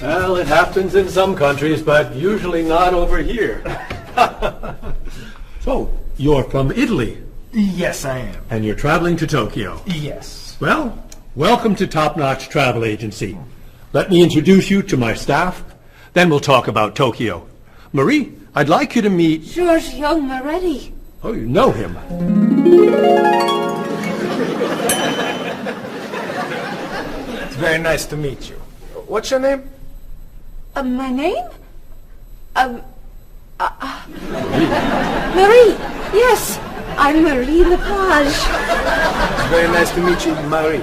Well, it happens in some countries, but usually not over here. So, you're from Italy, Yes, I am. and you're traveling to Tokyo. Yes. Well, welcome to Top Notch Travel Agency. Let me introduce you to my staff, then we'll talk about Tokyo. Marie, I'd like you to meet... Giorgio Moretti. Oh, you know him. It's very nice to meet you. What's your name? My name? Marie. Yes, I'm Marie Lepage. It's very nice to meet you, Marie.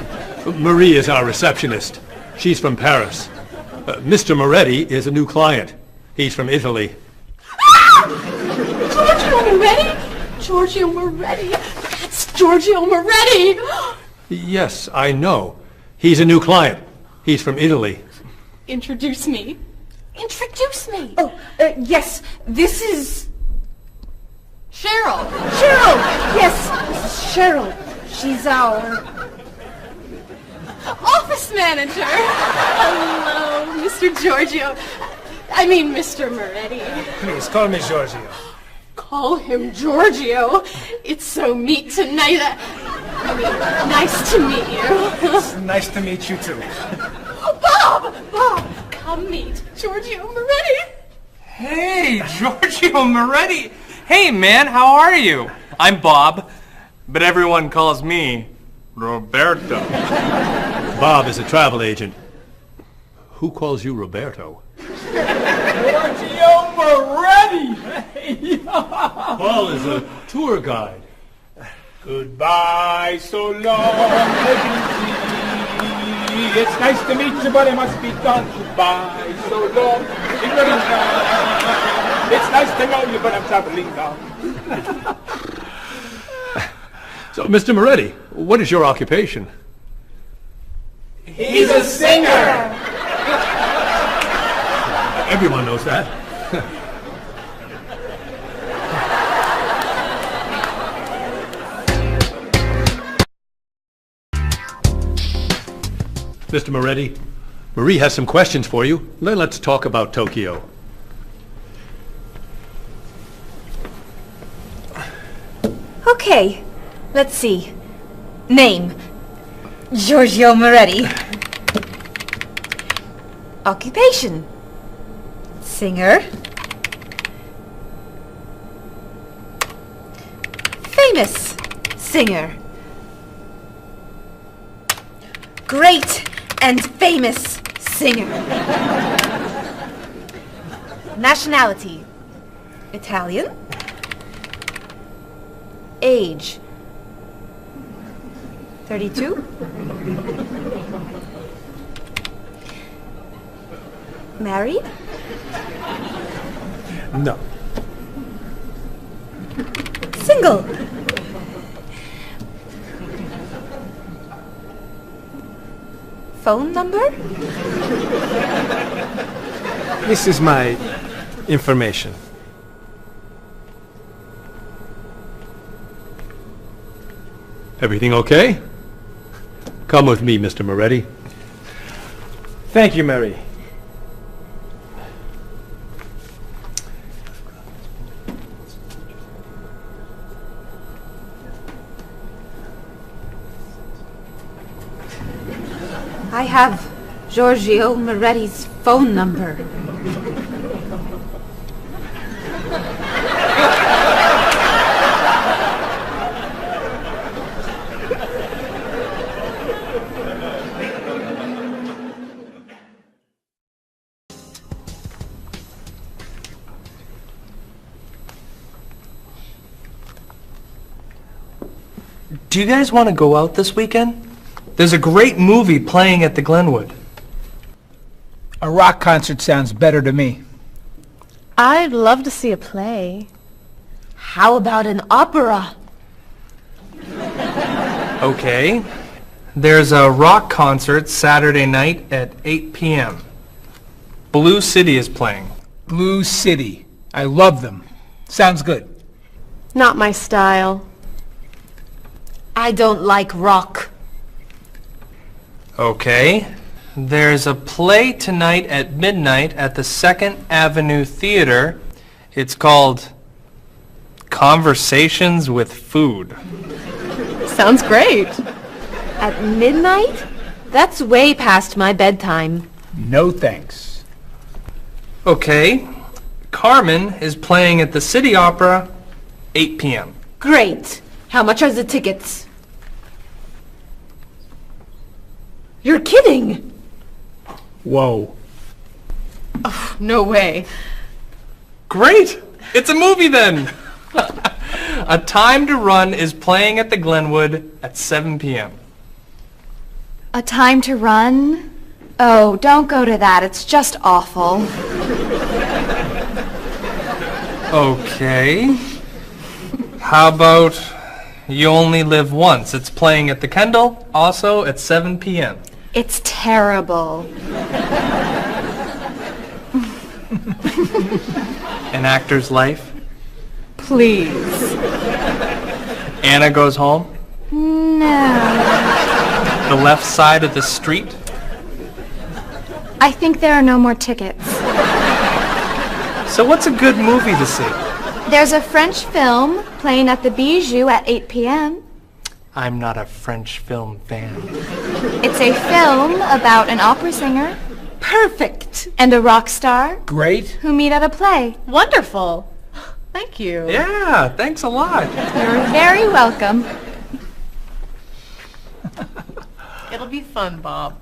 Marie is our receptionist. She's from Paris. Mr. Moretti is a new client. He's from Italy. Giorgio Moretti? Giorgio Moretti. That's Giorgio Moretti. Yes, I know. He's a new client. He's from Italy. Introduce me. Introduce me. Oh, yes. This is... Cheryl. Cheryl. Yes, this is Cheryl. She's our... office manager. Hello, Mr. Giorgio. I mean, Mr. Moretti. Please, call me Giorgio. Call him Giorgio. It's so neat tonight. Nice to meet you. It's nice to meet you, too. Bob! Bob, come meet Giorgio Moretti. Hey, Giorgio Moretti. Hey, man, how are you? I'm Bob, but everyone calls me Roberto. Bob is a travel agent. Who calls you Roberto? Giorgio Moretti! Paul is a tour guide. Goodbye, so long, it's nice to meet you, but it must be done. Goodbye, so long, it's nice to know you, but I'm traveling now. So, Mr. Moretti, what is your occupation? He's a singer! Everyone knows that. Mr. Moretti, Marie has some questions for you. Then let's talk about Tokyo. Okay, let's see. Name, Giorgio Moretti. Occupation, singer. Famous singer. Great and famous singer. Nationality, Italian. Age, 32. Married? No. Single? Phone number? This is my information. Everything okay? Come with me, Mr. Moretti. Thank you, Mary. I have Giorgio Moretti's phone number. Do you guys want to go out this weekend? There's a great movie playing at the Glenwood. A rock concert sounds better to me. I'd love to see a play. How about an opera? Okay. There's a rock concert Saturday night at 8 p.m. Blue City is playing. Blue City. I love them. Sounds good. Not my style. I don't like rock. Okay. There's a play tonight at midnight at the 2nd Avenue Theater. It's called Conversations with Food. Sounds great. At midnight? That's way past my bedtime. No thanks. Okay. Carmen is playing at the City Opera, 8 p.m. Great. How much are the tickets? You're kidding! Whoa. No way. Great! It's a movie then! A Time to Run is playing at the Glenwood at 7 p.m. A Time to Run? Oh, don't go to that. It's just awful. Okay. How about You Only Live Once? It's playing at the Kendall, also at 7 p.m. It's terrible. An Actor's Life? Please. Anna Goes Home? No. The Left Side of the Street? I think there are no more tickets. So what's a good movie to see? There's a French film playing at the Bijou at 8 p.m. I'm not a French film fan. It's a film about an opera singer Perfect. and a rock star Great. who meet at a play. Wonderful. Thank you. Yeah, thanks a lot. You're very welcome. It'll be fun, Bob.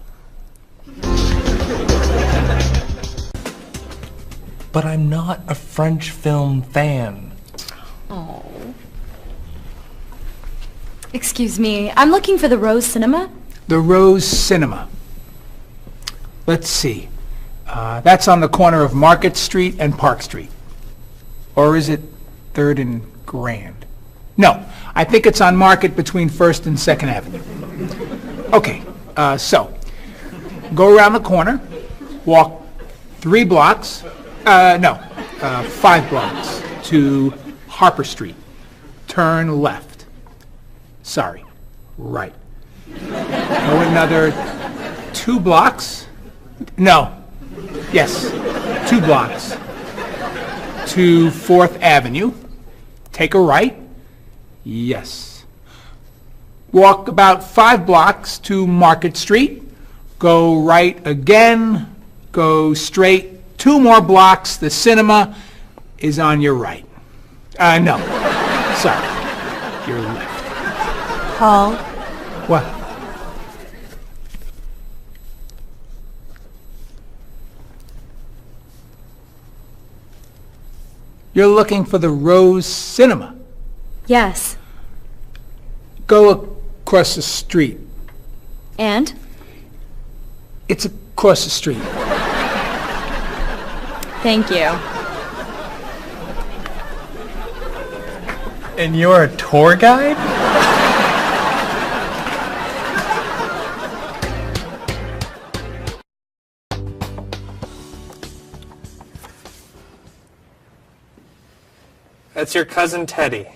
But I'm not a French film fan. Oh. Excuse me, I'm looking for the Rose Cinema. The Rose Cinema. Let's see. That's on the corner of Market Street and Park Street. Or is it 3rd and Grand? No, I think it's on Market between 1st and 2nd Avenue. Okay, so go around the corner, walk 3 blocks, 5 blocks to Harper Street. Turn left. Sorry, right. Go another 2 blocks. No, yes, 2 blocks to 4th Avenue. Take a right. Yes. Walk about 5 blocks to Market Street. Go right again. Go straight 2 more blocks. The cinema is on your right. No. Sorry. Your left. Paul, What? You're looking for the Rose Cinema. yes. Go across the street. And? It's across the street. Thank you. And you're a tour guide? That's your cousin Teddy.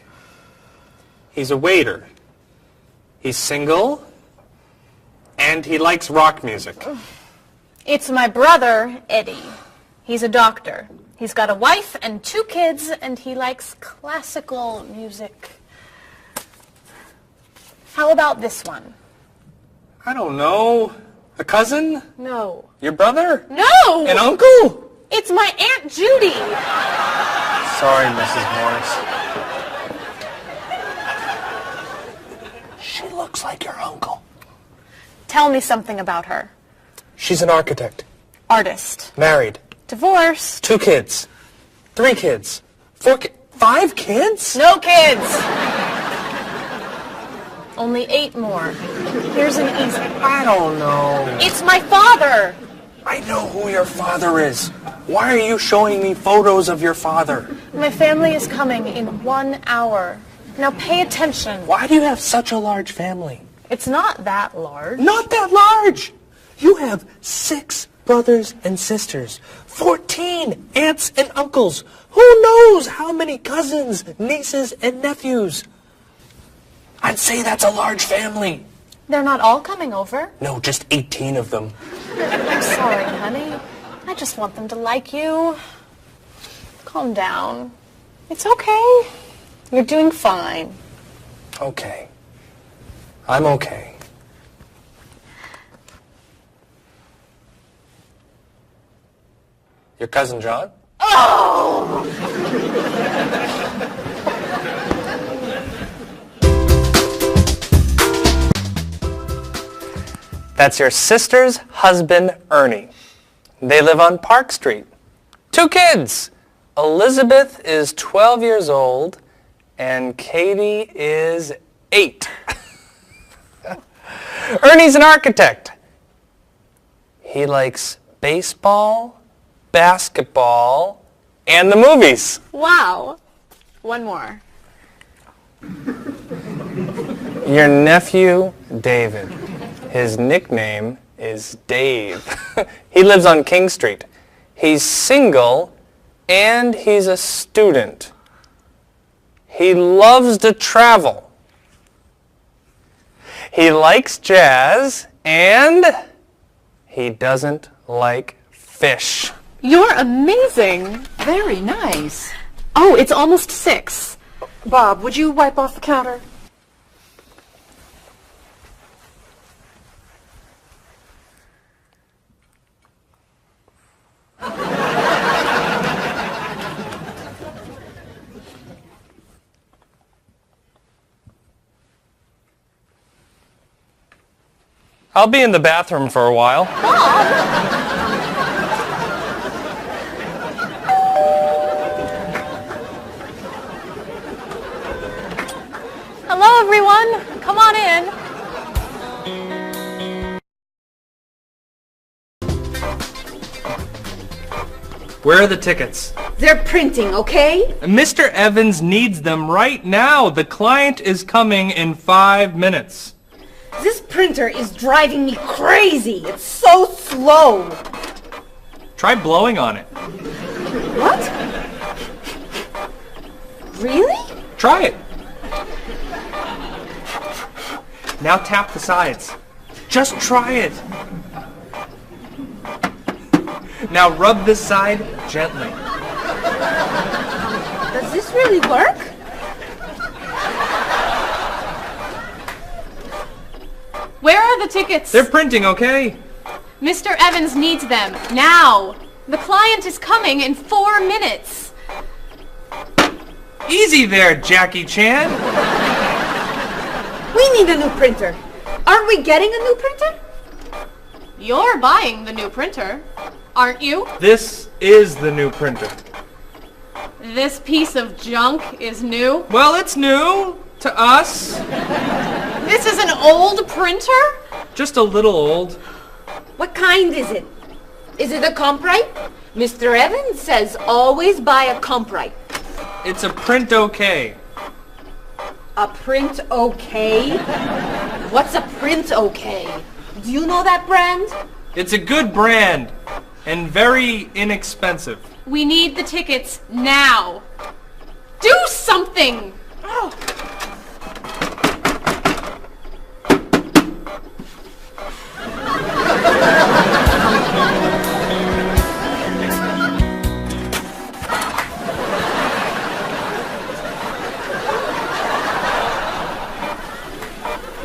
He's a waiter. He's single, and he likes rock music. It's my brother, Eddie. He's a doctor. He's got a wife and 2 kids, and he likes classical music. How about this one? I don't know. A cousin? No. Your brother? No! An uncle? It's my Aunt Judy. Sorry, Mrs. Morris. She looks like your uncle. Tell me something about her. She's an architect. Artist. Married. Divorced. 2 kids. 3 kids. 4 kids. 5 kids? No kids. Only 8 more. Here's an easy. I don't know. It's my father. I know who your father is. Why are you showing me photos of your father? My family is coming in 1 hour. Now pay attention. Why do you have such a large family? It's not that large. Not that large. You have 6 brothers and sisters, 14 aunts and uncles. Who knows how many cousins, nieces, and nephews? I'd say that's a large family. They're not all coming over. No, just 18 of them. I'm sorry, honey. I just want them to like you. Calm down. It's okay. You're doing fine. Okay. I'm okay. Your cousin John? That's your sister's husband, Ernie. They live on Park Street. 2 kids. Elizabeth is 12 years old, and Katie is 8. Ernie's an architect. He likes baseball, basketball, and the movies. Wow. One more. Your nephew, David. His nickname is Dave. He lives on King Street. He's single, and he's a student. He loves to travel. He likes jazz, and he doesn't like fish. You're amazing. Very nice. Oh, it's almost 6. Bob, would you wipe off the counter? I'll be in the bathroom for a while. Hello, everyone. Come on in. Where are the tickets? They're printing, okay? Mr. Evans needs them right now. The client is coming in 5 minutes. This printer is driving me crazy. It's so slow. Try blowing on it. What? Really? Try it. Now tap the sides. Just try it. Now rub this side gently. Does this really work? Where are the tickets? They're printing, okay? Mr. Evans needs them now. The client is coming in 4 minutes. Easy there, Jackie Chan. We need a new printer. Aren't we getting a new printer? You're buying the new printer, aren't you? This is the new printer. This piece of junk is new. Well, it's new to us. This is an old printer? Just a little old. What kind is it? Is it a Comprite? Mr. Evans says always buy a Comprite. It's a print okay. A print okay? What's a print okay? Do you know that brand? It's a good brand and very inexpensive. We need the tickets now. Do something! Oh.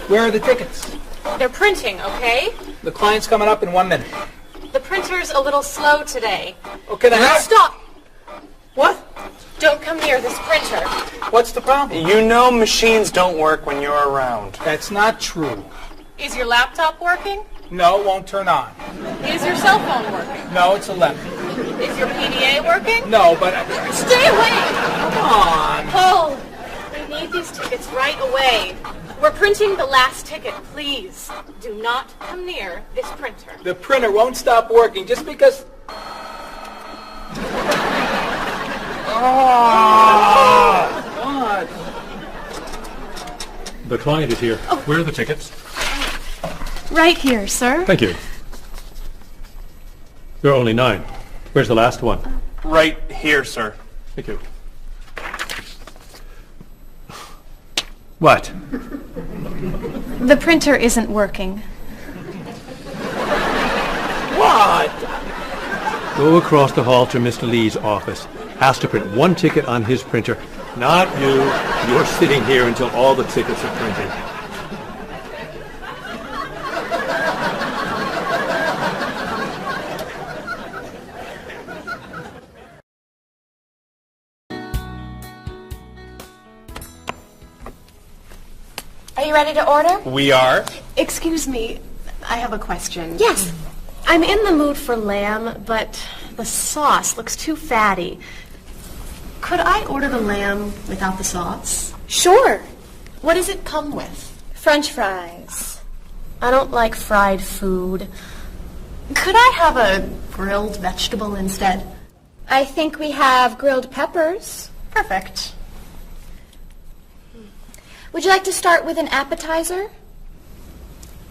Where are the tickets? They're printing, okay? The client's coming up in 1 minute. The printer's a little slow today. Okay, then how? Stop! What? Don't come near this printer. What's the problem? You know machines don't work when you're around. That's not true. Is your laptop working? No, it won't turn on. Is your cell phone working? No, it's 11. Is your PDA working? No, but... Stay away! Come on. Paul, we need these tickets right away. We're printing the last ticket, please. Do not come near this printer. The printer won't stop working just because... What? The client is here. Where are the tickets? Right here, sir. Thank you. There are only 9. Where's the last one? Right here, sir. Thank you. What? The printer isn't working. God! Go across the hall to Mr. Lee's office. Has to print one ticket on his printer. Not you. You're sitting here until all the tickets are printed. Are you ready to order? We are. Excuse me, I have a question. Yes. I'm in the mood for lamb, but the sauce looks too fatty. Could I order the lamb without the sauce? Sure. What does it come with? French fries. I don't like fried food. Could I have a grilled vegetable instead? I think we have grilled peppers. Perfect. Would you like to start with an appetizer?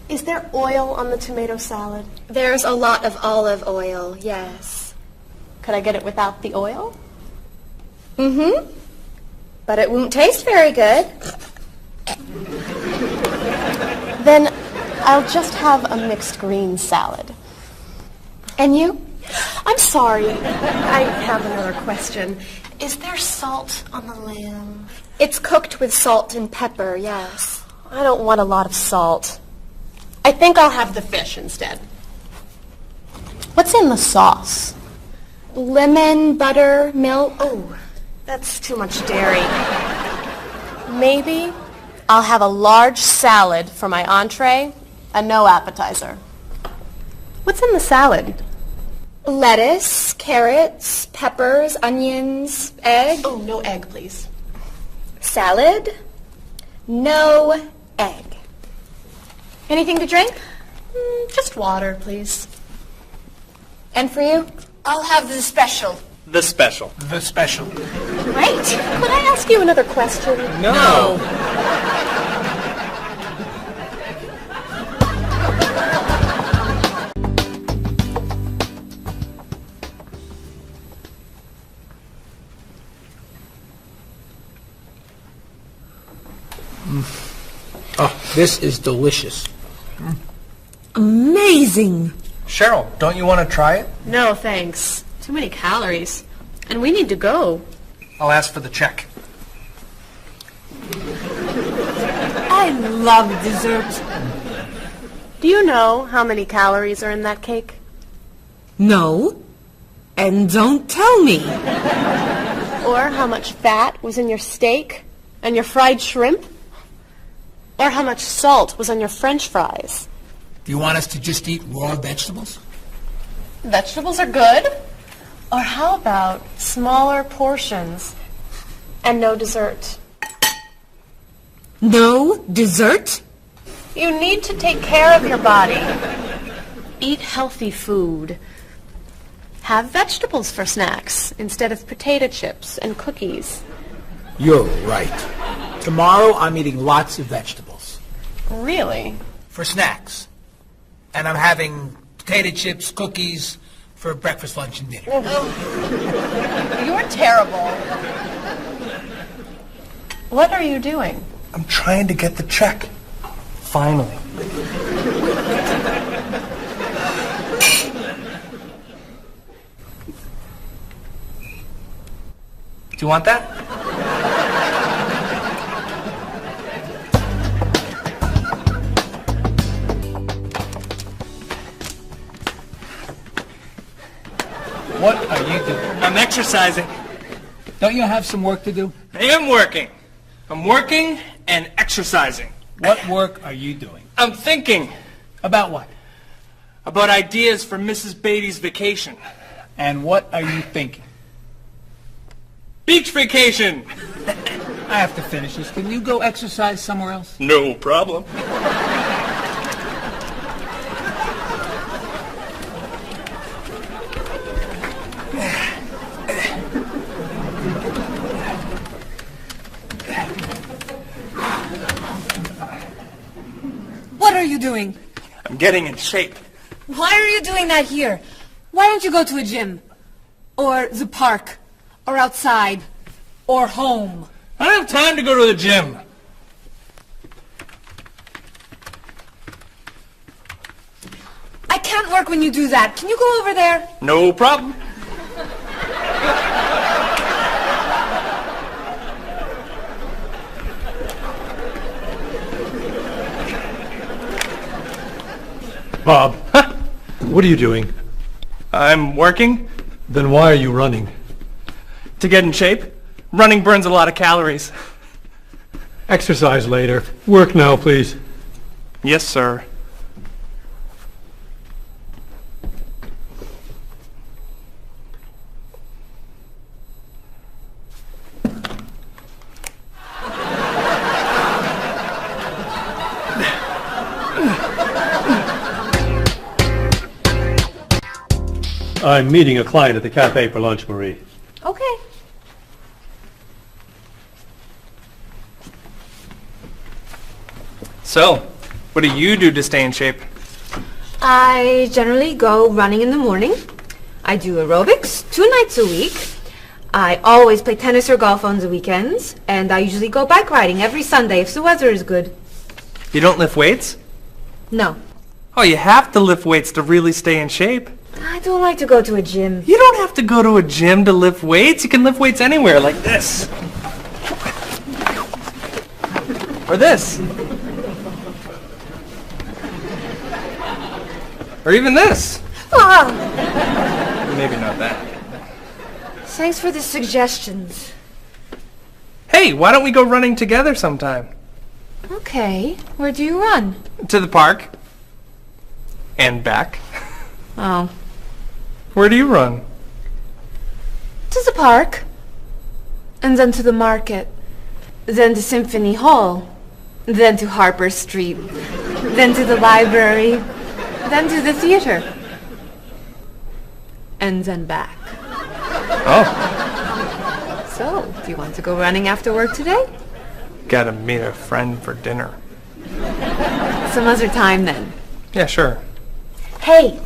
Is there oil on the tomato salad? There's a lot of olive oil, yes. Could I get it without the oil? Mm-hmm. But it won't taste very good. Then I'll just have a mixed green salad. And you? I'm sorry. I have another question. Is there salt on the lamb? It's cooked with salt and pepper, yes. I don't want a lot of salt. I think I'll have the fish instead. What's in the sauce? Lemon, butter, milk. Oh, that's too much dairy. Maybe I'll have a large salad for my entree and no appetizer. What's in the salad? Lettuce, carrots, peppers, onions, egg. Oh, no egg, please. Salad, no egg. Anything to drink? Just water, please. And for you? I'll have the special. The special. The special. Great. Could I ask you another question? No. Oh, this is delicious. Amazing. Cheryl, don't you want to try it? No, thanks. Too many calories. And we need to go. I'll ask for the check. I love dessert. Do you know how many calories are in that cake? No. And don't tell me. Or how much fat was in your steak and your fried shrimp? Or how much salt was on your French fries? Do you want us to just eat raw vegetables? Vegetables are good. Or how about smaller portions and no dessert? No dessert? You need to take care of your body. Eat healthy food. Have vegetables for snacks instead of potato chips and cookies. You're right. Tomorrow I'm eating lots of vegetables. Really? For snacks. And I'm having potato chips, cookies for breakfast, lunch, and dinner. You're terrible. What are you doing? I'm trying to get the check. Finally. Do you want that? What are you doing? I'm exercising. Don't you have some work to do? I am working. I'm working and exercising. What work are you doing? I'm thinking About what? about ideas for Mrs. Beatty's vacation. And what are you thinking? Beach vacation! I have to finish this. Can you go exercise somewhere else? No problem. What are you doing? I'm getting in shape. Why are you doing that here? Why don't you go to a gym? Or the park? Or outside? Or home? I don't have time to go to the gym. I I can't work when you do that. Can you go over there? No problem. Bob, what are you doing? I'm working Then why are you running? to get in shape. Running burns a lot of calories. Exercise later. Work now, please. Yes, sir. I'm meeting a client at the cafe for lunch, Marie. Okay. So, what do you do to stay in shape? I generally go running in the morning. I do aerobics 2 nights a week. I always play tennis or golf on the weekends. And I usually go bike riding every Sunday if the weather is good. You don't lift weights? No. Oh, you have to lift weights to really stay in shape. I don't like to go to a gym. You don't have to go to a gym to lift weights. You can lift weights anywhere, like this. Or this. Or even this. Ah, Maybe not that. thanks for the suggestions. Hey, why don't we go running together sometime? Okay, where do you run? To the park. And back. Oh. Where do you run? To the park. And then to the market. Then to Symphony Hall. Then to Harper Street. Then to the library. Then to the theater. And then back. Oh, So, do you want to go running after work today? gotta meet a friend for dinner. Some other time then. Yeah, sure. Hey,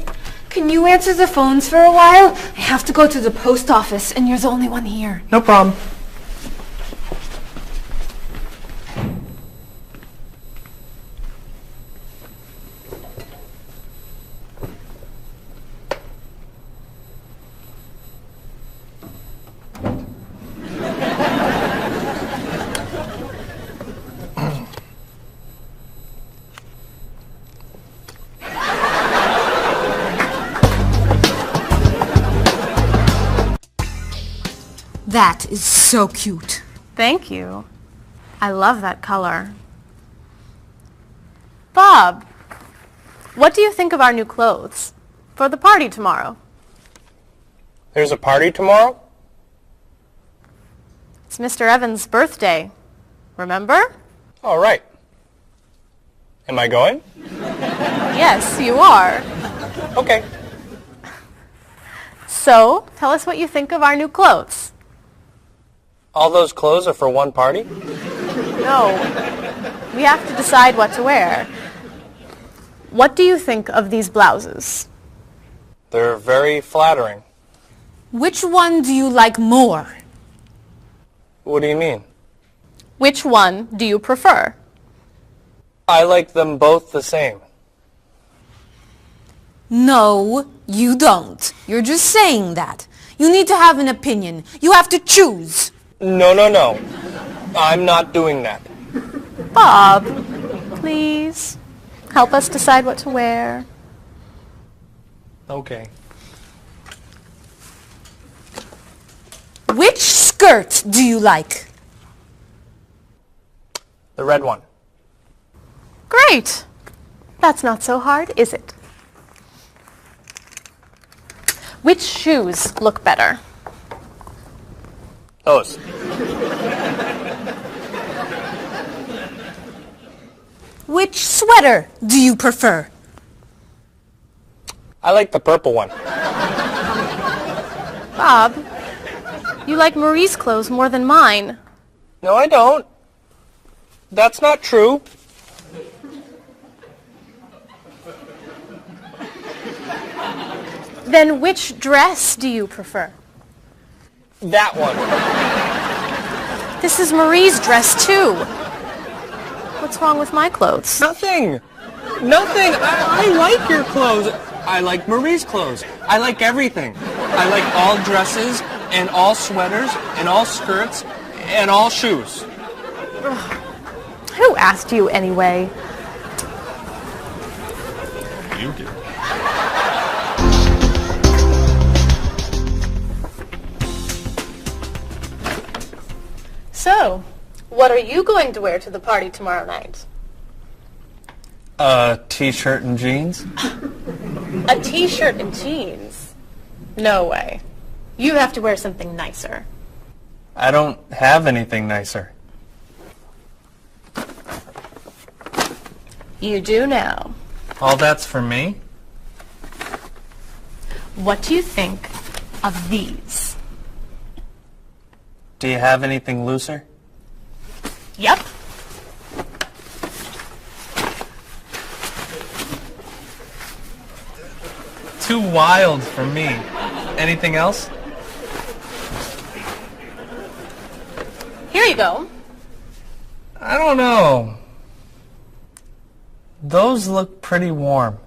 can you answer the phones for a while? I have to go to the post office and you're the only one here. No problem. That is so cute. Thank you. I love that color. Bob, what do you think of our new clothes for the party tomorrow? There's a party tomorrow? It's Mr. Evans' birthday. Remember? All right. Am I going? Yes, you are. Okay. So, tell us what you think of our new clothes. All those clothes are for one party? No, we have to decide what to wear. What do you think of these blouses? They're very flattering. Which one do you like more? What do you mean? Which one do you prefer? I like them both the same. No, you don't. You're just saying that. You need to have an opinion. You have to choose. No, no, no. I'm not doing that. Bob, please help us decide what to wear. Okay. Which skirt do you like? The red one. Great. That's not so hard, is it? Which shoes look better? Those. Which sweater do you prefer? I like the purple one. Bob, you like Marie's clothes more than mine. No, I don't. That's not true. Then which dress do you prefer? That one. This is Marie's dress too. What's wrong with my clothes? Nothing. Nothing. I like your clothes. I like Marie's clothes. I like everything. I like all dresses and all sweaters and all skirts and all shoes. Who asked you anyway? You do. So, what are you going to wear to the party tomorrow night? A t-shirt and jeans? A t-shirt and jeans? No way. You have to wear something nicer. I don't have anything nicer. You do now. All that's for me? What do you think of these? Do you have anything looser? Yep. Too wild for me. Anything else? Here you go. I don't know. Those look pretty warm.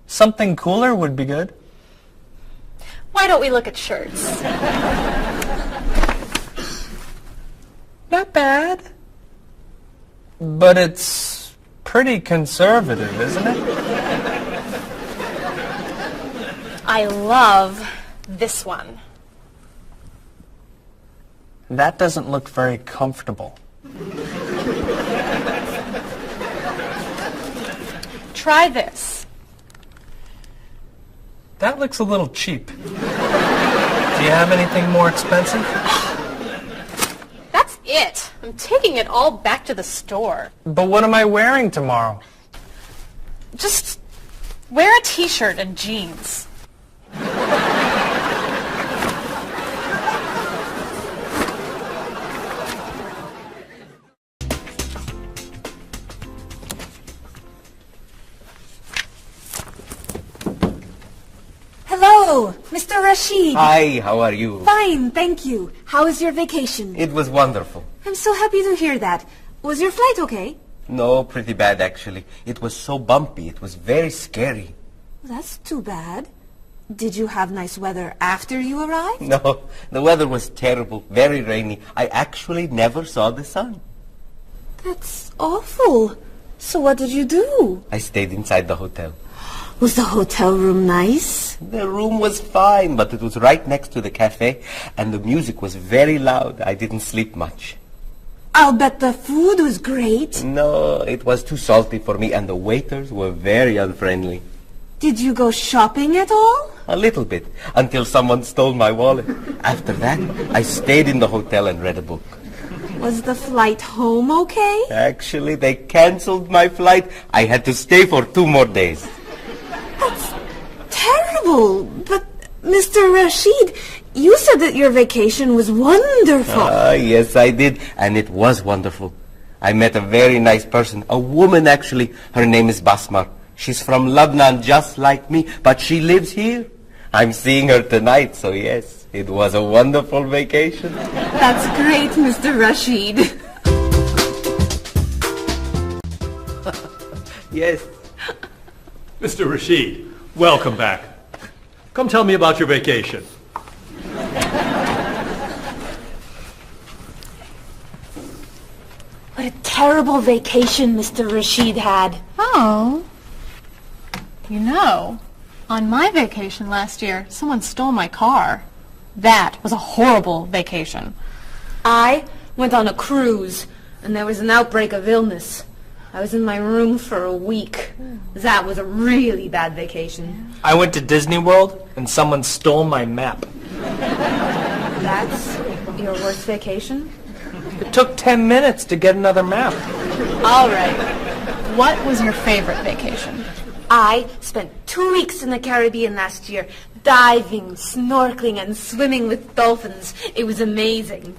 Something cooler would be good. Why don't we look at shirts? Not bad. But it's pretty conservative, isn't it? I love this one. That doesn't look very comfortable. Try this. That looks a little cheap. Do you have anything more expensive? That's it. I'm taking it all back to the store. But what am I wearing tomorrow? Just wear a t-shirt and jeans. Hello, Mr. Rashid. Hi, how are you? Fine, thank you. How was your vacation? It was wonderful. I'm so happy to hear that. Was your flight okay? No, pretty bad actually. It was so bumpy. It was very scary. That's too bad. Did you have nice weather after you arrived? No, the weather was terrible, very rainy. I actually never saw the sun. That's awful. So what did you do? I stayed inside the hotel. Was the hotel room nice? The room was fine, but it was right next to the cafe, and the music was very loud. I didn't sleep much. I'll bet the food was great. No, it was too salty for me, and the waiters were very unfriendly. Did you go shopping at all? A little bit, until someone stole my wallet. After that, I stayed in the hotel and read a book. Was the flight home okay? Actually, they canceled my flight. I had to stay for 2 more days. That's terrible. But, Mr. Rashid, you said that your vacation was wonderful. Yes, I did. And it was wonderful. I met a very nice person. A woman, actually. Her name is Basmar. She's from Lebanon, just like me. But she lives here. I'm seeing her tonight, so yes. It was a wonderful vacation. That's great, Mr. Rashid. Yes. Mr. Rashid, welcome back. Come tell me about your vacation. What a terrible vacation Mr. Rashid had. Oh. You know, on my vacation last year, someone stole my car. That was a horrible vacation. I went on a cruise, and there was an outbreak of illness. I was in my room for a week. That was a really bad vacation. I went to Disney World, and someone stole my map. That's your worst vacation? It took 10 minutes to get another map. All right. What was your favorite vacation? I spent 2 weeks in the Caribbean last year, diving, snorkeling, and swimming with dolphins. It was amazing.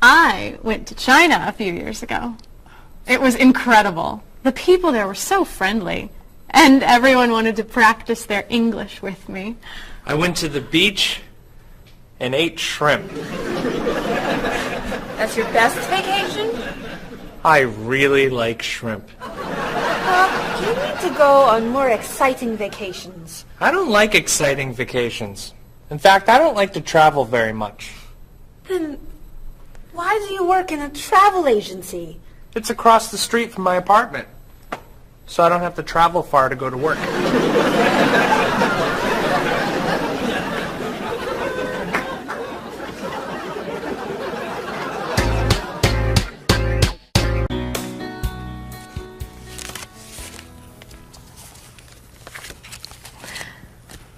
I went to China a few years ago. It was incredible. The people there were so friendly, and everyone wanted to practice their English with me. I went to the beach and ate shrimp. That's your best vacation? I really like shrimp. You need to go on more exciting vacations. I don't like exciting vacations. In fact, I don't like to travel very much. Then why do you work in a travel agency? It's across the street from my apartment, so I don't have to travel far to go to work.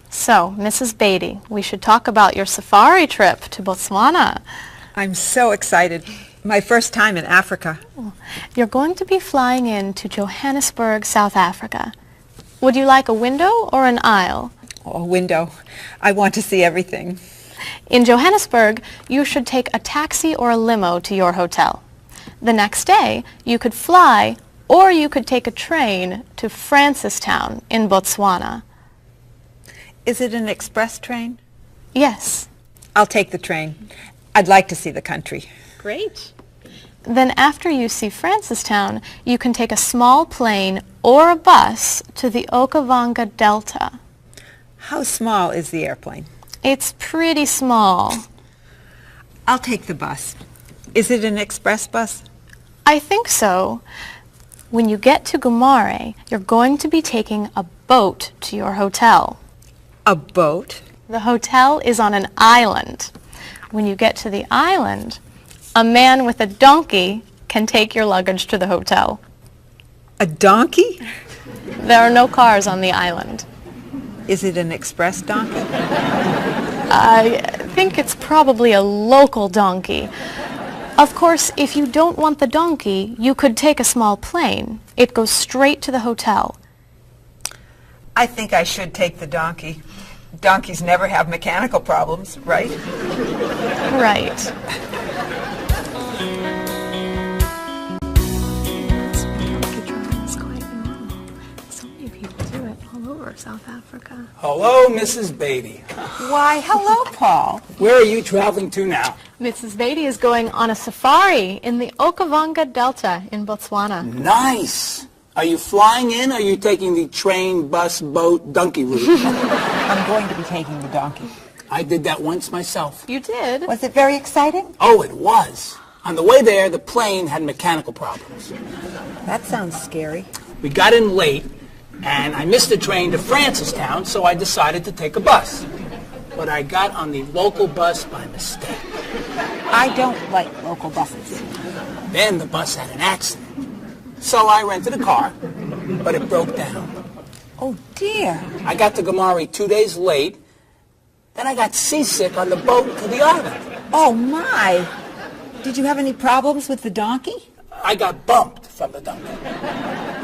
So, Mrs. Beatty, we should talk about your safari trip to Botswana. I'm so excited. My first time in Africa. You're going to be flying in to Johannesburg, South Africa. Would you like a window or an aisle? Oh, a window. I want to see everything. In Johannesburg, you should take a taxi or a limo to your hotel. The next day, you could fly or you could take a train to Francistown in Botswana. Is it an express train? Yes. I'll take the train. I'd like to see the country. Great. Then after you see Francistown, you can take a small plane or a bus to the Okavango Delta. How small is the airplane? It's pretty small. I'll take the bus. Is it an express bus? I think so. When you get to Gumare, you're going to be taking a boat to your hotel. A boat? The hotel is on an island. When you get to the island, a man with a donkey can take your luggage to the hotel. A donkey? There are no cars on the island. Is it an express donkey? I think it's probably a local donkey. Of course, if you don't want the donkey, you could take a small plane. It goes straight to the hotel. I think I should take the donkey. Donkeys never have mechanical problems, right? Right. So many people do it all over South Africa. Hello, Mrs. Beatty. Why, hello, Paul. Where are you traveling to now? Mrs. Beatty is going on a safari in the Okavango Delta in Botswana. Nice. Are you flying in, or are you taking the train, bus, boat, donkey route? I'm going to be taking the donkey. I did that once myself. You did? Was it very exciting? Oh, it was. On the way there, the plane had mechanical problems. That sounds scary. We got in late, and I missed the train to Francistown, so I decided to take a bus. But I got on the local bus by mistake. I don't like local buses. Then the bus had an accident. So I rented a car, but it broke down. Oh, dear. I got to Gumare 2 days late. Then I got seasick on the boat to the island. Oh, my. Did you have any problems with the donkey? I got bumped from the donkey.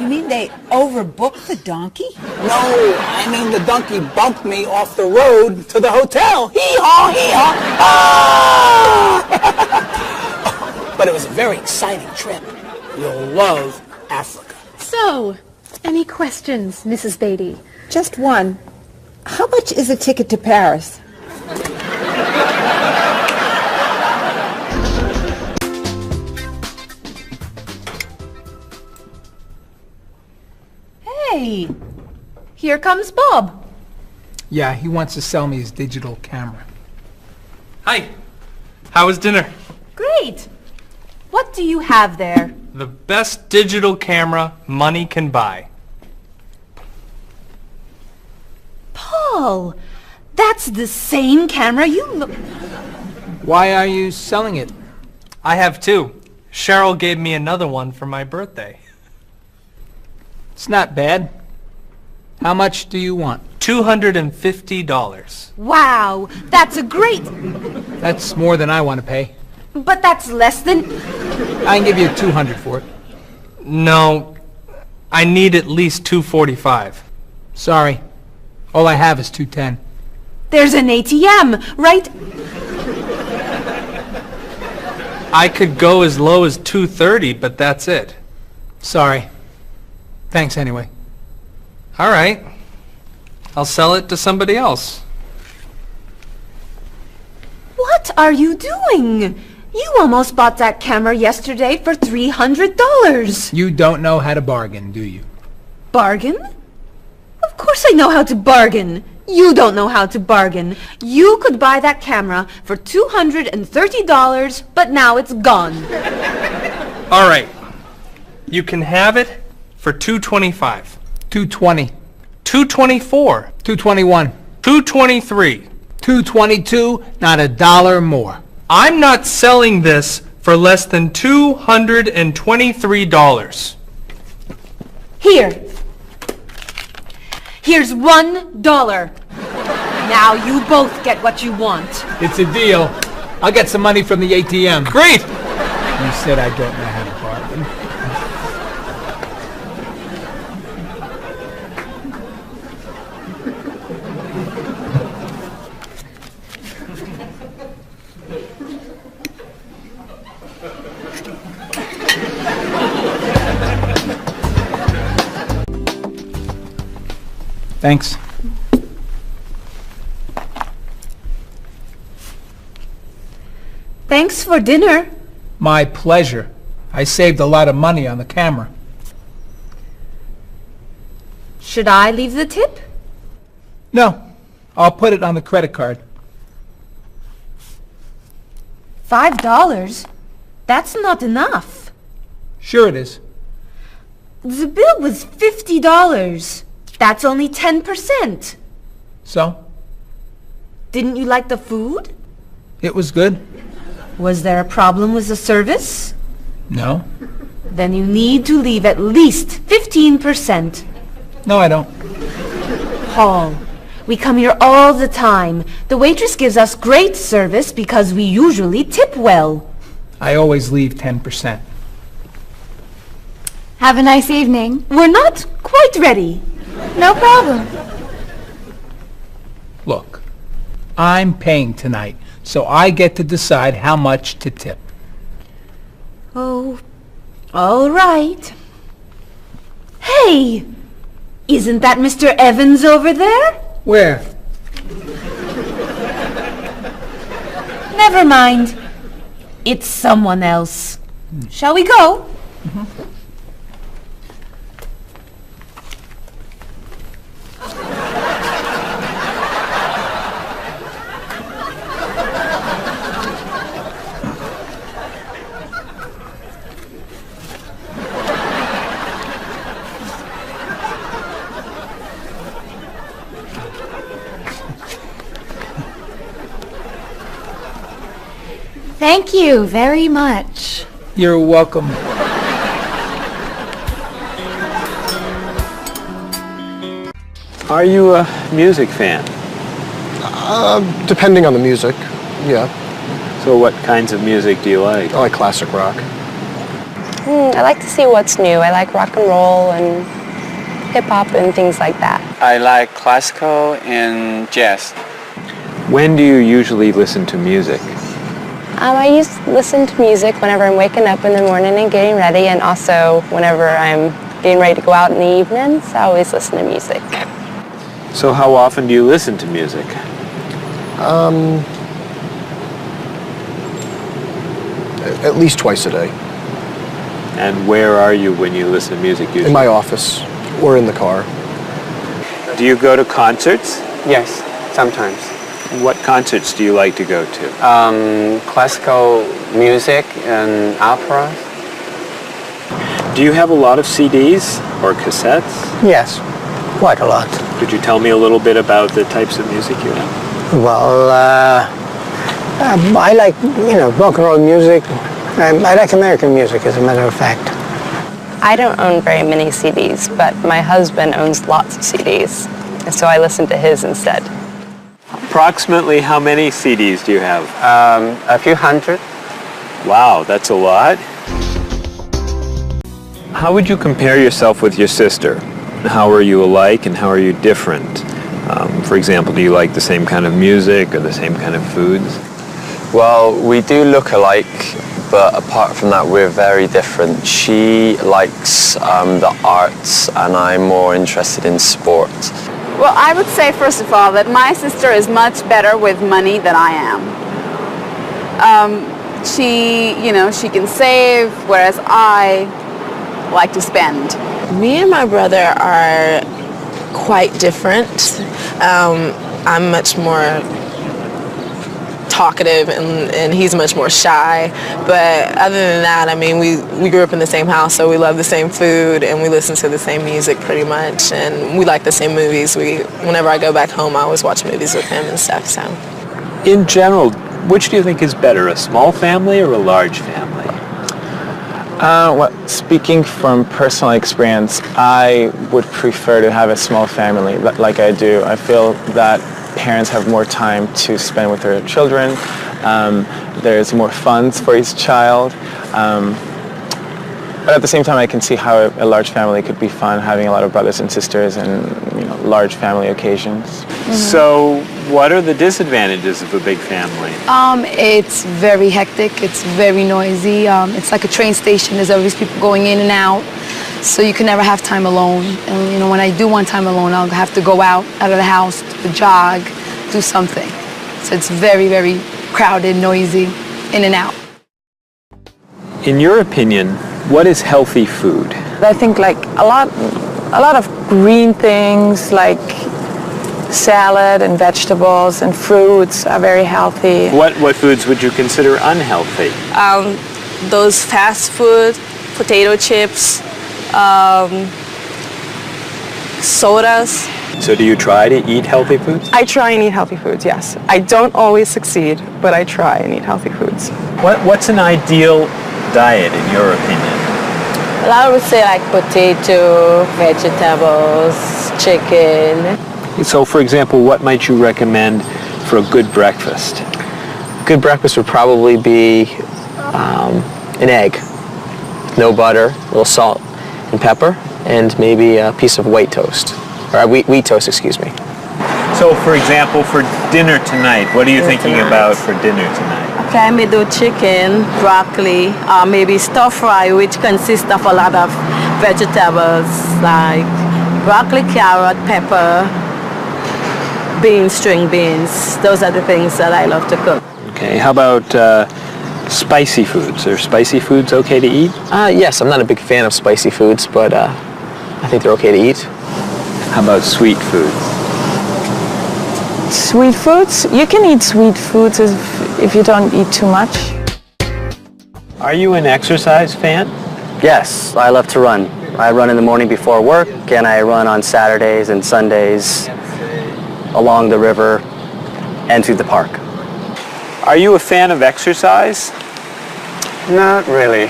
You mean they overbooked the donkey? No, I mean the donkey bumped me off the road to the hotel. Hee-haw, hee-haw. Ah! But it was a very exciting trip. You'll love Africa. So, any questions, Mrs. Beatty? Just one. How much is a ticket to Paris? Hey, here comes Bob. Yeah, he wants to sell me his digital camera. Hi. How was dinner? Great. What do you have there? The best digital camera money can buy. Paul, that's the same camera you look... Why are you selling it? I have two. Cheryl gave me another one for my birthday. It's not bad. How much do you want? $250. Wow, that's a great... That's more than I want to pay. But that's less than... I can give you $200 for it. No, I need at least $245. Sorry. All I have is $210. There's an ATM, right? I could go as low as $230, but that's it. Sorry. Thanks anyway. All right. I'll sell it to somebody else. What are you doing? You almost bought that camera yesterday for $300. You don't know how to bargain, do you? Bargain? Of course I know how to bargain. You don't know how to bargain. You could buy that camera for $230, but now it's gone. All right. You can have it for $225. $220. $224. $221. $223. $222, not a dollar more. I'm not selling this for less than $223. Here. Here's $1. Now you both get what you want. It's a deal. I'll get some money from the ATM. Great! You said I don't know how to bargain. Thanks. Thanks for dinner. My pleasure. I saved a lot of money on the camera. Should I leave the tip? No, I'll put it on the credit card. $5? That's not enough. Sure it is. The bill was $50. That's only 10%. So? Didn't you like the food? It was good. Was there a problem with the service? No. Then you need to leave at least 15%. No, I don't. Paul, we come here all the time. The waitress gives us great service because we usually tip well. I always leave 10%. Have a nice evening. We're not quite ready. No problem. Look, I'm paying tonight, so I get to decide how much to tip. Oh, all right. Hey! Isn't that Mr. Evans over there? Where? Never mind. It's someone else. Shall we go? Thank you very much. You're welcome. Are you a music fan? Depending on the music, yeah. So what kinds of music do you like? I like classic rock. I like to see what's new. I like rock and roll and hip-hop and things like that. I like classical and jazz. When do you usually listen to music? I used to listen to music whenever I'm waking up in the morning and getting ready, and also whenever I'm getting ready to go out in the evenings. I always listen to music. So how often do you listen to music? At least twice a day. And where are you when you listen to music usually? In my office or in the car. Do you go to concerts? Yes, sometimes. What concerts do you like to go to? Classical music and opera. Do you have a lot of CDs or cassettes? Yes, quite a lot. Could you tell me a little bit about the types of music you have? Well, I like, rock and roll music. I like American music, as a matter of fact. I don't own very many CDs, but my husband owns lots of CDs, and so I listen to his instead. Approximately how many CDs do you have? A few hundred. Wow, that's a lot. How would you compare yourself with your sister? How are you alike and how are you different? For example, do you like the same kind of music or the same kind of foods? Well, we do look alike, but apart from that, we're very different. She likes the arts, and I'm more interested in sport. Well, I would say, first of all, that my sister is much better with money than I am. She can save, whereas I like to spend. Me and my brother are quite different. I'm much more talkative and he's much more shy. But other than that, I mean, we grew up in the same house, so we love the same food and we listen to the same music pretty much, and we like the same movies. Whenever I go back home, I always watch movies with him and stuff. So, in general, which do you think is better, a small family or a large family? Well, speaking from personal experience, I would prefer to have a small family like I do. I feel that parents have more time to spend with their children. There's more funds for each child. But at the same time, I can see how a large family could be fun, having a lot of brothers and sisters and large family occasions. Mm-hmm. So what are the disadvantages of a big family? It's very hectic, it's very noisy. It's like a train station. There's always people going in and out. So you can never have time alone. And when I do want time alone, I'll have to go out of the house, to jog, do something. So it's very, very crowded, noisy, in and out. In your opinion, what is healthy food? I think like a lot of green things like salad and vegetables and fruits are very healthy. What foods would you consider unhealthy? Those fast food, potato chips, sodas. So do you try to eat healthy foods? I try and eat healthy foods, yes. I don't always succeed, but I try and eat healthy foods. What's an ideal diet in your opinion? Well, I would say like potato, vegetables, chicken. So for example, what might you recommend for a good breakfast? Good breakfast would probably be an egg, no butter, a little salt and pepper, and maybe a piece of white toast, or wheat toast, excuse me. So for example, for dinner tonight, what are you thinking about for dinner tonight? Okay, I may do chicken, broccoli, maybe stir fry, which consists of a lot of vegetables like broccoli, carrot, pepper, beans, string beans. Those are the things that I love to cook. Okay, how about spicy foods? Are spicy foods okay to eat? Yes, I'm not a big fan of spicy foods, but I think they're okay to eat. How about sweet foods? Sweet foods? You can eat sweet foods if you don't eat too much. Are you an exercise fan? Yes, I love to run. I run in the morning before work, and I run on Saturdays and Sundays along the river and through the park. Are you a fan of exercise? Not really.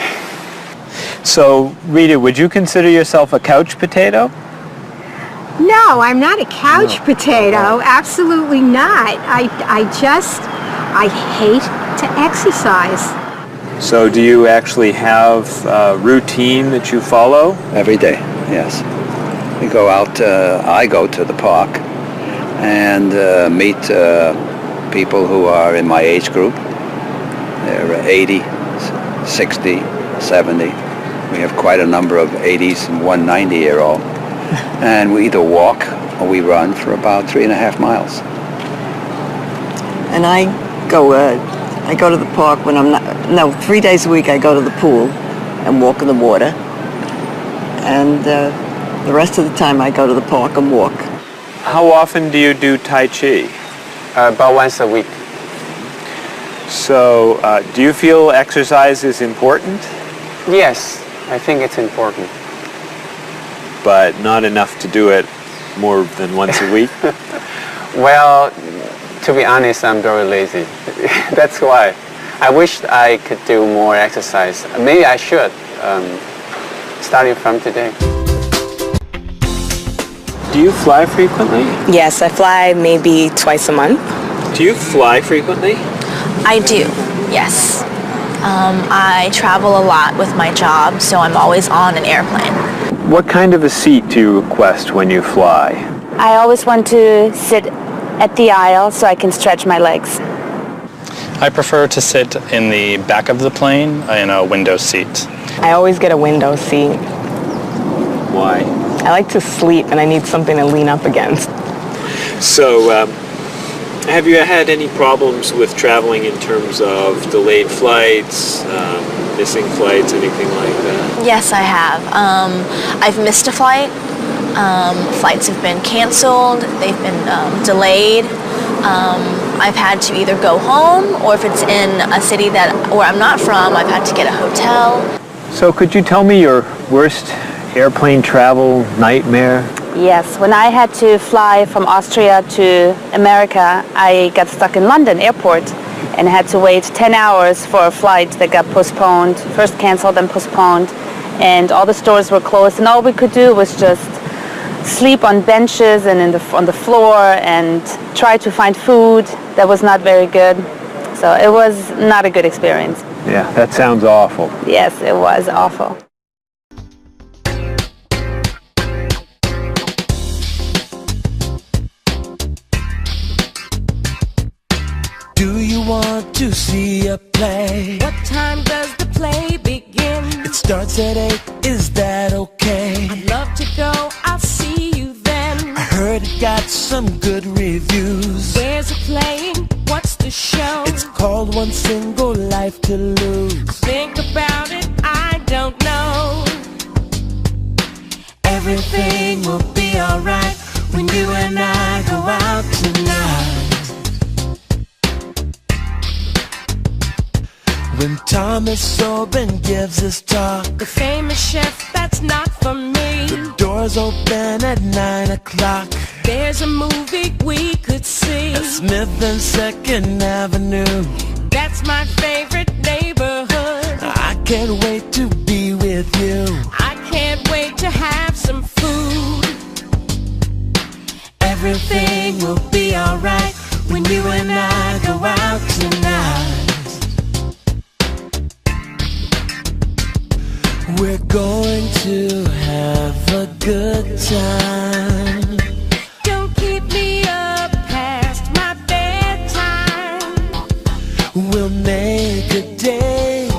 So, Rita, would you consider yourself a couch potato? No, I'm not a couch potato. Absolutely not. I hate to exercise. So do you actually have a routine that you follow? Every day, yes. We go out, I go to the park and meet people who are in my age group. They're 80, 60, 70. We have quite a number of 80s and one 90-year-old. And we either walk or we run for about 3.5 miles. And I go to the park when I'm not, 3 days a week I go to the pool and walk in the water. And the rest of the time I go to the park and walk. How often do you do Tai Chi? About once a week. So, do you feel exercise is important? Yes, I think it's important. But not enough to do it more than once a week? Well, to be honest, I'm very lazy. That's why. I wish I could do more exercise. Maybe I should, starting from today. Do you fly frequently? Yes, I fly maybe twice a month. Do you fly frequently? I do, yes. I travel a lot with my job, so I'm always on an airplane. What kind of a seat do you request when you fly? I always want to sit at the aisle so I can stretch my legs. I prefer to sit in the back of the plane in a window seat. I always get a window seat. Why? I like to sleep and I need something to lean up against. So, Have you had any problems with traveling in terms of delayed flights, missing flights, anything like that? Yes, I have. I've missed a flight. Flights have been canceled. They've been delayed. I've had to either go home, or if it's in a city where I'm not from, I've had to get a hotel. So could you tell me your worst airplane travel nightmare? Yes, when I had to fly from Austria to America, I got stuck in London airport and had to wait 10 hours for a flight that got postponed, first canceled and postponed, and all the stores were closed, and all we could do was just sleep on benches and on the floor and try to find food that was not very good. So it was not a good experience. Yeah, that sounds awful. Yes, it was awful. Do you want to see a play? What time does the play begin? It starts at 8, is that okay? I'd love to go, I'll see you then. I heard it got some good reviews. Where's it playing? What's the show? It's called One Single Life to Lose. Think about it, I don't know. Everything will be alright when you and I go out tonight. When Thomas Sobin gives his talk, the famous chef, that's not for me. The doors open at 9 o'clock. There's a movie we could see at Smith and 2nd Avenue. That's my favorite neighborhood. I can't wait to be with you. I can't wait to have some food. Everything will be alright when you and I go out tonight. We're going to have a good time. Don't keep me up past my bedtime. We'll make a date.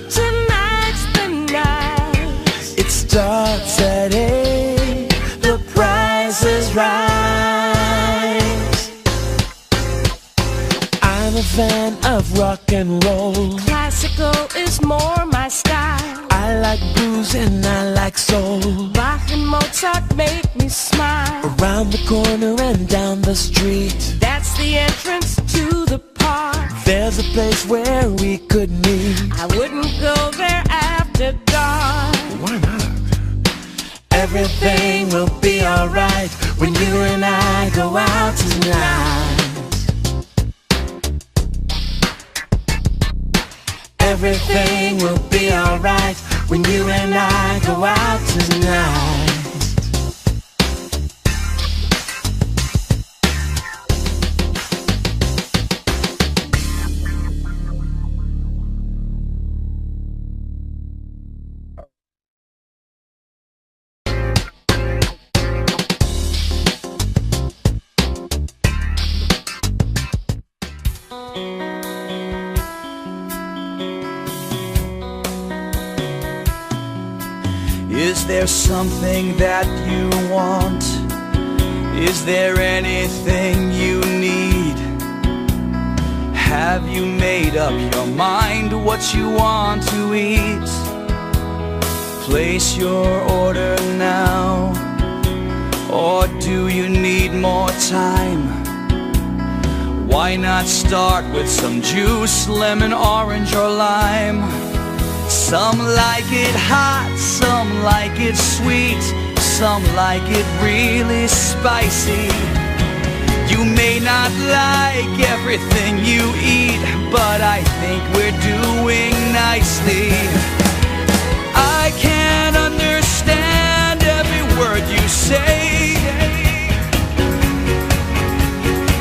Tonight's the night. It starts at 8. The price is right. I'm a fan of rock and roll. Classical is more my style. I like blues and I like soul. Bach and Mozart make me smile. Around the corner and down the street, that's the entrance to the park. There's a place where we could meet. I wouldn't go there after dark. Why not? Everything will be alright when you and I go out tonight. Everything will be alright when you and I go out tonight. Is there something that you want? Is there anything you need? Have you made up your mind what you want to eat? Place your order now, or do you need more time? Why not start with some juice, lemon, orange, or lime? Some like it hot, some like it sweet, some like it really spicy. You may not like everything you eat, but I think we're doing nicely. I can't understand every word you say.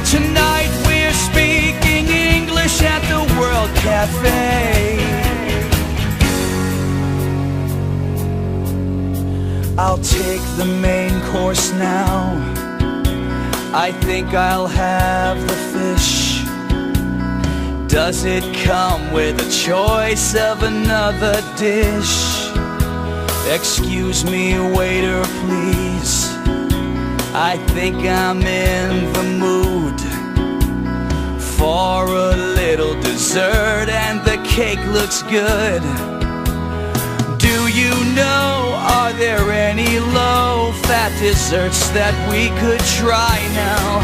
Tonight we're speaking English at the World Cafe. I'll take the main course now. I think I'll have the fish. Does it come with a choice of another dish? Excuse me, waiter, please. I think I'm in the mood. for a little dessert, and the cake looks good. Do you know, are there any low-fat desserts that we could try now?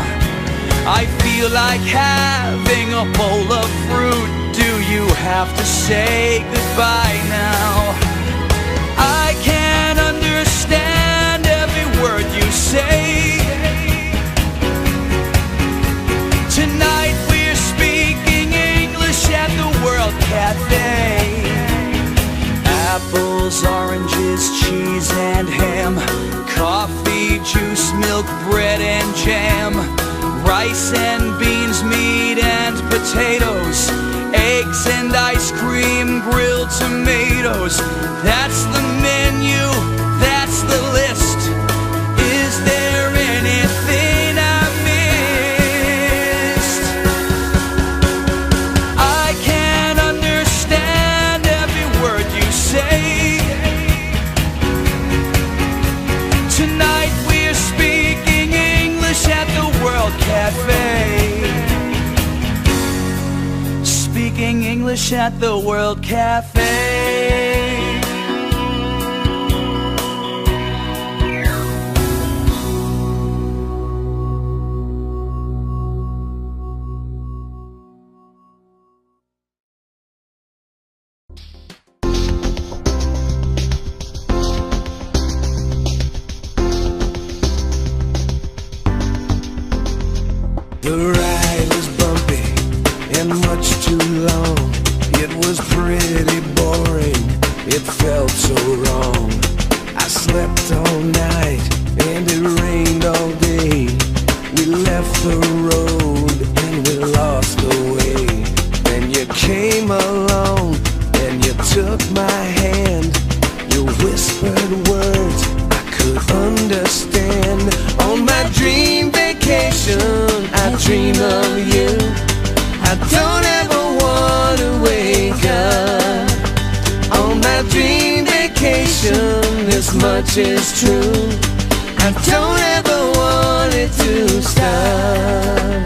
I feel like having a bowl of fruit. Do you have to say goodbye now? I can't understand every word you say. Tonight we're speaking English at the World Cafe. Apples, oranges, cheese and ham, coffee, juice, milk, bread and jam, rice and beans, meat and potatoes, eggs and ice cream, grilled tomatoes. That's the menu, that's the list. Is there anything I missed? I can't understand every word you say. Tonight we're speaking English at the World Cafe. Speaking English at the World Cafe. The ride was bumpy and much too long. It was pretty boring, it felt so wrong. I slept all night and it rained all day. We left the road and we lost the way. Then you came along and you took my hand. You whispered words I could understand. On my dream vacation I dream of you. I don't ever want to wake up. On my dream vacation, this much is true. I don't ever want it to stop.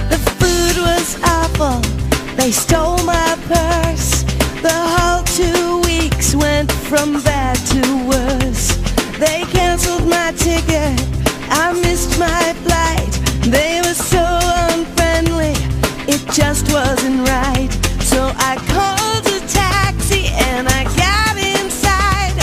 The food was awful, they stole my purse. The whole 2 weeks went from bad to worse. They canceled my ticket, I missed my flight. They were so unfriendly, it just wasn't right. So I called a taxi and I got inside,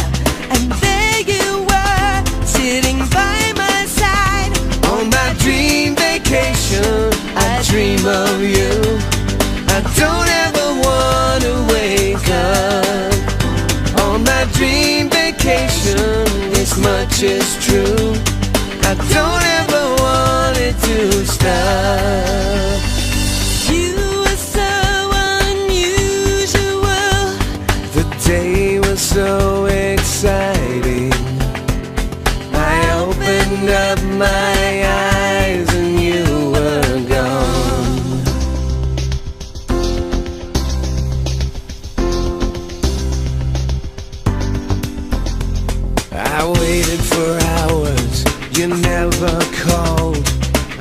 and there you were, sitting by my side. On my dream vacation, I dream of you. I don't ever want to wake up. On my dream vacation, this much is true. I don't ever want it to stop. You were so unusual. The day was so exciting. I opened up my eyes and you were gone. I waited for hours, you never called.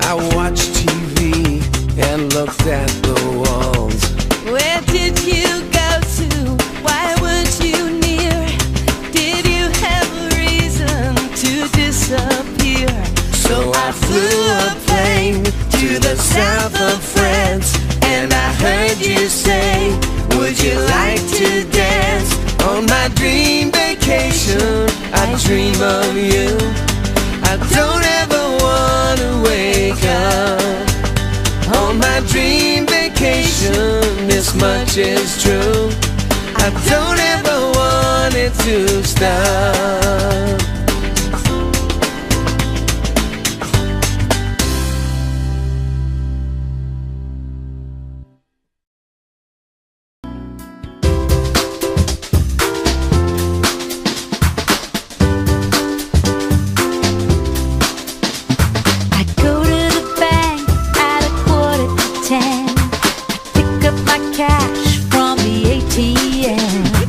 I watched TV and looked at the walls. Where did you go to? Why weren't you near? Did you have a reason to disappear? So I flew a plane to the south of France, and I heard you say, would you like to dance? On my dream vacation, I dream of you. I don't ever want to wake up. On my dream vacation, this much is true. I don't ever want it to stop. Cash from the ATM.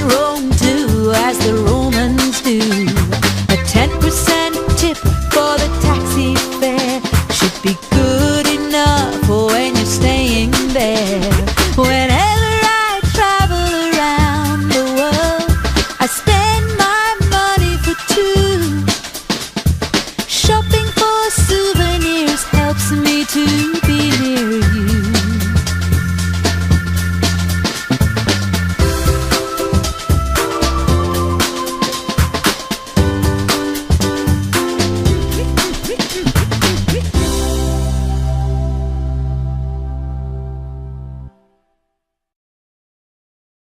Rome too, as the Romans do. But 10%